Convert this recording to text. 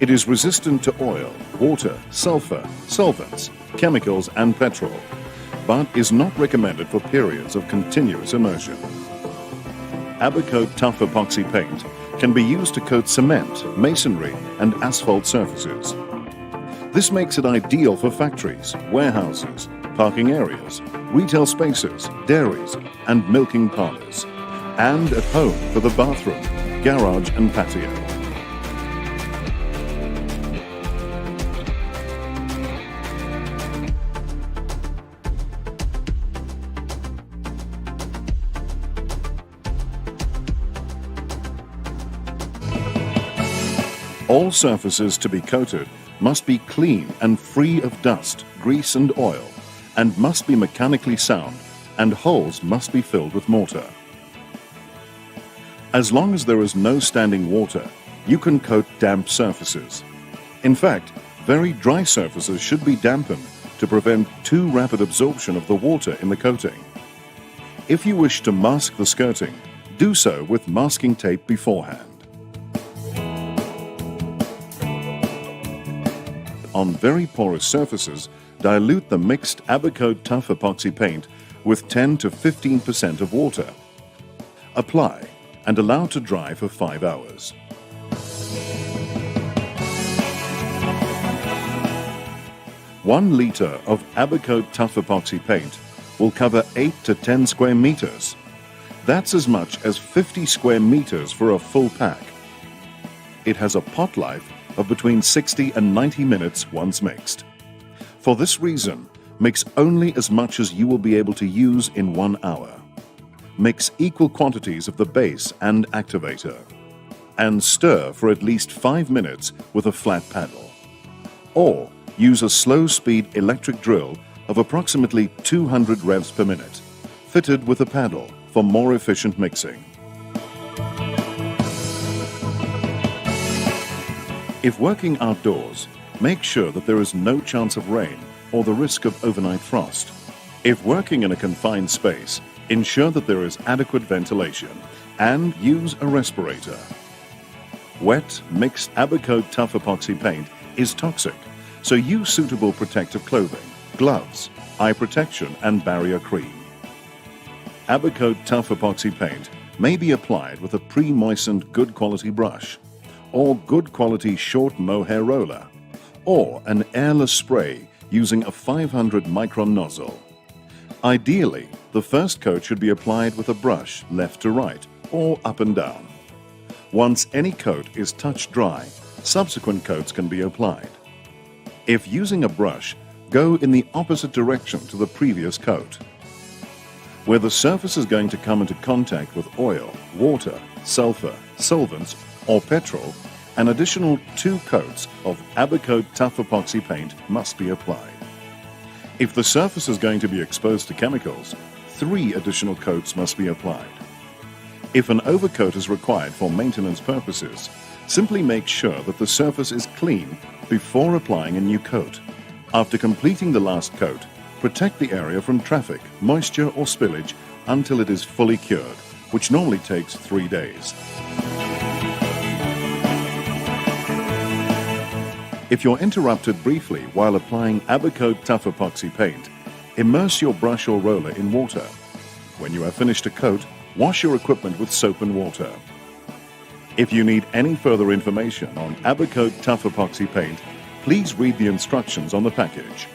It is resistant to oil, water, sulfur, solvents, chemicals and petrol, but is not recommended for periods of continuous immersion. Abecote Tough Epoxy Paint can be used to coat cement, masonry and asphalt surfaces. This makes it ideal for factories, warehouses, parking areas, retail spaces, dairies and milking parlours, and at home for the bathroom, garage and patio. All surfaces to be coated must be clean and free of dust, grease and oil, and must be mechanically sound, and holes must be filled with mortar. As long as there is no standing water, you can coat damp surfaces. In fact, very dry surfaces should be dampened to prevent too rapid absorption of the water in the coating. If you wish to mask the skirting, do so with masking tape beforehand. On very porous surfaces, dilute the mixed Abecote Tough Epoxy paint with 10 to 15% of water. Apply and allow to dry for 5 hours. One litre of Abecote Tough Epoxy paint will cover 8 to 10 square meters. That's as much as 50 square meters for a full pack. It has a pot life of between 60 and 90 minutes once mixed. For this reason, mix only as much as you will be able to use in 1 hour. Mix equal quantities of the base and activator, and stir for at least 5 minutes with a flat paddle. Or use a slow-speed electric drill of approximately 200 revs per minute, fitted with a paddle for more efficient mixing. If working outdoors, make sure that there is no chance of rain or the risk of overnight frost. If working in a confined space, ensure that there is adequate ventilation and use a respirator. Wet, mixed Abecote Tough Epoxy paint is toxic, so use suitable protective clothing, gloves, eye protection and barrier cream. Abecote Tough Epoxy paint may be applied with a pre-moistened good quality brush, or good quality short mohair roller, or an airless spray using a 500 micron nozzle. Ideally, the first coat should be applied with a brush left to right or up and down. Once any coat is touch dry, subsequent coats can be applied. If using a brush, go in the opposite direction to the previous coat. Where the surface is going to come into contact with oil, water, sulfur, solvents, or petrol, an additional 2 coats of Abecote Tough Epoxy paint must be applied. If the surface is going to be exposed to chemicals, 3 additional coats must be applied. If an overcoat is required for maintenance purposes, simply make sure that the surface is clean before applying a new coat. After completing the last coat, protect the area from traffic, moisture or spillage until it is fully cured, which normally takes 3 days. If you're interrupted briefly while applying Abecote Tough Epoxy paint, immerse your brush or roller in water. When you have finished a coat, wash your equipment with soap and water. If you need any further information on Abecote Tough Epoxy paint, please read the instructions on the package.